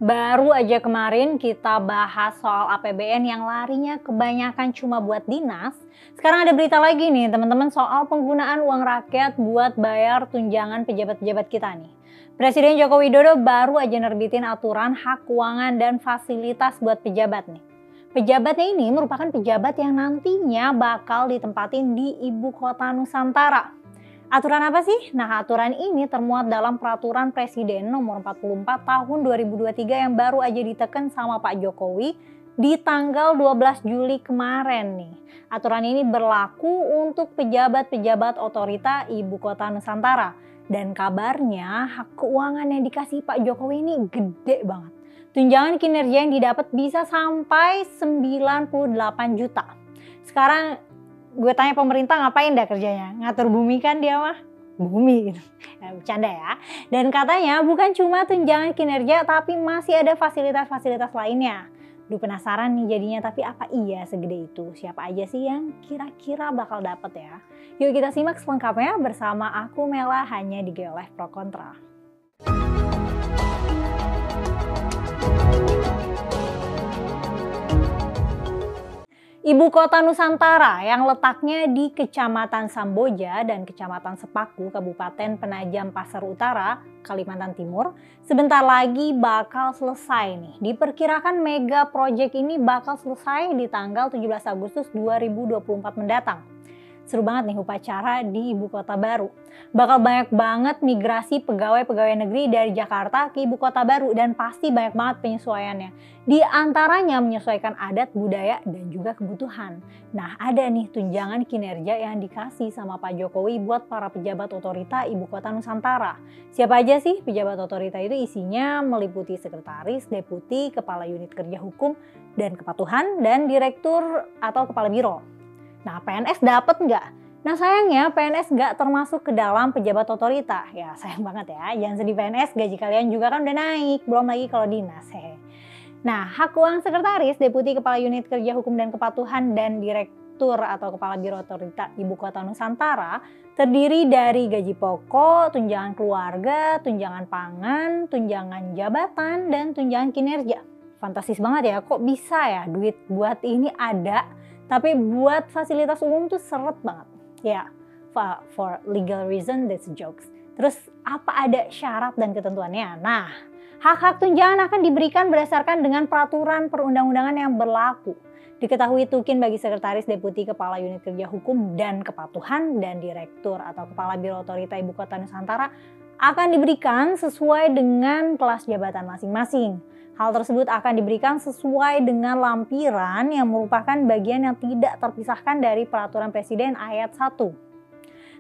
Baru aja kemarin kita bahas soal APBN yang larinya kebanyakan cuma buat dinas. Sekarang ada berita lagi nih teman-teman soal penggunaan uang rakyat buat bayar tunjangan pejabat-pejabat kita nih. Presiden Joko Widodo baru aja nerbitin aturan hak keuangan dan fasilitas buat pejabat nih. Pejabatnya ini merupakan pejabat yang nantinya bakal ditempatin di ibu kota Nusantara. Aturan apa sih? Nah, aturan ini termuat dalam Peraturan Presiden nomor 44 tahun 2023 yang baru aja diteken sama Pak Jokowi di tanggal 12 Juli kemarin nih. Aturan ini berlaku untuk pejabat-pejabat otorita Ibu Kota Nusantara. Dan kabarnya hak keuangan yang dikasih Pak Jokowi ini gede banget. Tunjangan kinerja yang didapat bisa sampai 98 juta. Sekarang gue tanya pemerintah ngapain dah kerjanya? Ngatur bumi kan dia mah? Bumi gitu. Ya, bercanda ya. Dan katanya bukan cuma tunjangan kinerja tapi masih ada fasilitas-fasilitas lainnya. Duh penasaran nih jadinya, tapi apa iya segede itu? Siapa aja sih yang kira-kira bakal dapet ya? Yuk kita simak selengkapnya bersama aku Mela hanya di Geoleh Pro Kontra. Ibu Kota Nusantara yang letaknya di Kecamatan Samboja dan Kecamatan Sepaku, Kabupaten Penajam Pasar Utara, Kalimantan Timur, sebentar lagi bakal selesai nih. Diperkirakan mega project ini bakal selesai di tanggal 17 Agustus 2024 mendatang. Seru banget nih upacara di ibu kota baru. Bakal banyak banget migrasi pegawai-pegawai negeri dari Jakarta ke ibu kota baru dan pasti banyak banget penyesuaiannya. Di antaranya menyesuaikan adat, budaya, dan juga kebutuhan. Nah ada nih tunjangan kinerja yang dikasih sama Pak Jokowi buat para pejabat otorita ibu kota Nusantara. Siapa aja sih pejabat otorita itu? Isinya meliputi sekretaris, deputi, kepala unit kerja hukum dan kepatuhan, dan direktur atau kepala biro. Nah PNS dapat nggak? Nah sayangnya PNS nggak termasuk ke dalam pejabat otorita. Ya sayang banget ya, jangan sedih PNS, gaji kalian juga kan udah naik, belum lagi kalau dinas. Nah hak uang sekretaris, deputi, kepala unit kerja hukum dan kepatuhan, dan direktur atau kepala biro otorita ibu kota Nusantara terdiri dari gaji pokok, tunjangan keluarga, tunjangan pangan, tunjangan jabatan, dan tunjangan kinerja. Fantastis banget ya, kok bisa ya duit buat ini ada, tapi buat fasilitas umum tuh seret banget. Ya, for legal reason that's jokes. Terus apa ada syarat dan ketentuannya? Nah, hak-hak tunjangan akan diberikan berdasarkan dengan peraturan perundang-undangan yang berlaku. Diketahui tukin bagi sekretaris, deputi, kepala unit kerja hukum dan kepatuhan, dan direktur atau kepala biro otorita ibu kota Nusantara akan diberikan sesuai dengan kelas jabatan masing-masing. Hal tersebut akan diberikan sesuai dengan lampiran yang merupakan bagian yang tidak terpisahkan dari Peraturan Presiden ayat 1.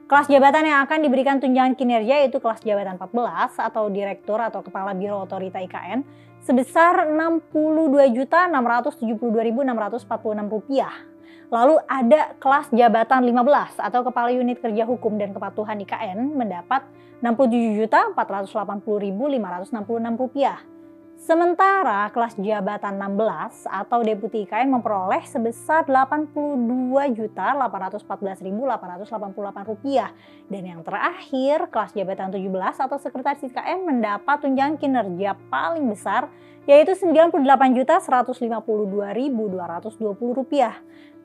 Kelas jabatan yang akan diberikan tunjangan kinerja yaitu kelas jabatan 14 atau direktur atau kepala biro otorita IKN sebesar Rp62.672.646. Lalu ada kelas jabatan 15 atau kepala unit kerja hukum dan kepatuhan IKN mendapat Rp67.480.566. Sementara kelas jabatan 16 atau deputi IKN memperoleh sebesar Rp82.814.888. Dan yang terakhir kelas jabatan 17 atau sekretaris IKN mendapat tunjangan kinerja paling besar yaitu Rp98.152.220.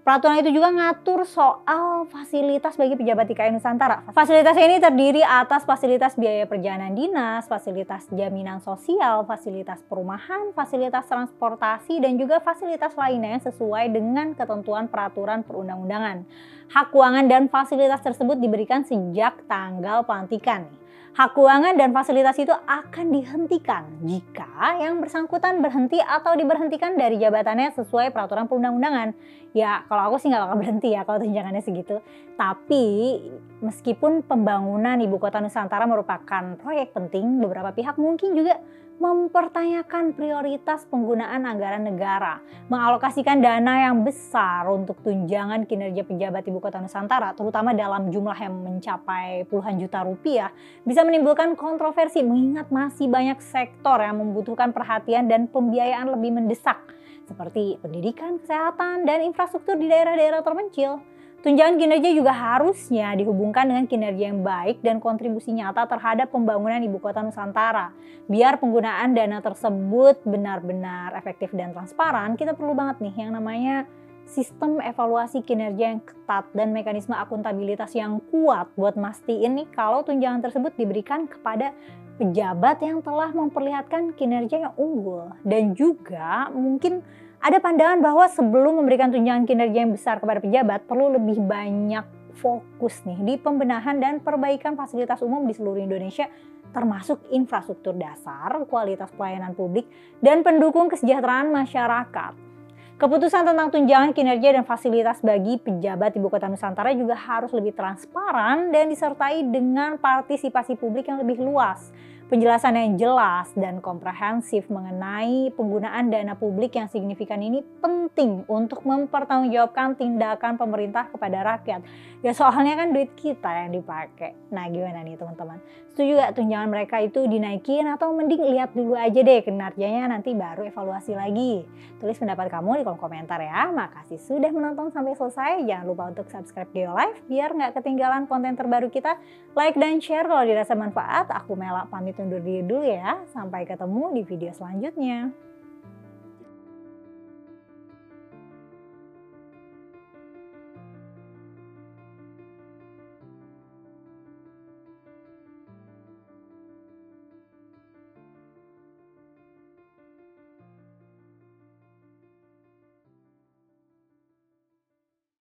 Peraturan itu juga ngatur soal fasilitas bagi pejabat IKN Nusantara. Fasilitas ini terdiri atas fasilitas biaya perjalanan dinas, fasilitas jaminan sosial, fasilitas perumahan, fasilitas transportasi, dan juga fasilitas lainnya sesuai dengan ketentuan peraturan perundang-undangan. Hak keuangan dan fasilitas tersebut diberikan sejak tanggal pelantikan. Hak keuangan dan fasilitas itu akan dihentikan jika yang bersangkutan berhenti atau diberhentikan dari jabatannya sesuai peraturan perundang-undangan. Ya kalau aku sih nggak bakal berhenti ya kalau tunjangannya segitu. Tapi meskipun pembangunan ibu kota Nusantara merupakan proyek penting, beberapa pihak mungkin juga mempertanyakan prioritas penggunaan anggaran negara. Mengalokasikan dana yang besar untuk tunjangan kinerja pejabat ibu kota Nusantara, terutama dalam jumlah yang mencapai puluhan juta rupiah, bisa menimbulkan kontroversi mengingat masih banyak sektor yang membutuhkan perhatian dan pembiayaan lebih mendesak, seperti pendidikan, kesehatan, dan infrastruktur di daerah-daerah terpencil. Tunjangan kinerja juga harusnya dihubungkan dengan kinerja yang baik dan kontribusi nyata terhadap pembangunan ibu kota Nusantara. Biar penggunaan dana tersebut benar-benar efektif dan transparan, kita perlu banget nih yang namanya sistem evaluasi kinerja yang ketat dan mekanisme akuntabilitas yang kuat buat mastiin nih kalau tunjangan tersebut diberikan kepada pejabat yang telah memperlihatkan kinerja yang unggul. Dan juga mungkin ada pandangan bahwa sebelum memberikan tunjangan kinerja yang besar kepada pejabat, perlu lebih banyak fokus nih di pembenahan dan perbaikan fasilitas umum di seluruh Indonesia, termasuk infrastruktur dasar, kualitas pelayanan publik, dan pendukung kesejahteraan masyarakat. Keputusan tentang tunjangan kinerja dan fasilitas bagi pejabat ibu kota Nusantara juga harus lebih transparan dan disertai dengan partisipasi publik yang lebih luas. Penjelasan yang jelas dan komprehensif mengenai penggunaan dana publik yang signifikan ini penting untuk mempertanggungjawabkan tindakan pemerintah kepada rakyat. Ya soalnya kan duit kita yang dipakai. Nah gimana nih teman-teman? Setuju gak tunjangan mereka itu dinaikin atau mending lihat dulu aja deh kinerjanya nanti baru evaluasi lagi? Tulis pendapat kamu di kolom komentar ya. Makasih sudah menonton sampai selesai. Jangan lupa untuk subscribe Geo Live biar gak ketinggalan konten terbaru kita. Like dan share kalau dirasa manfaat. Aku Mela pamit undur diri dulu ya. Sampai ketemu di video selanjutnya.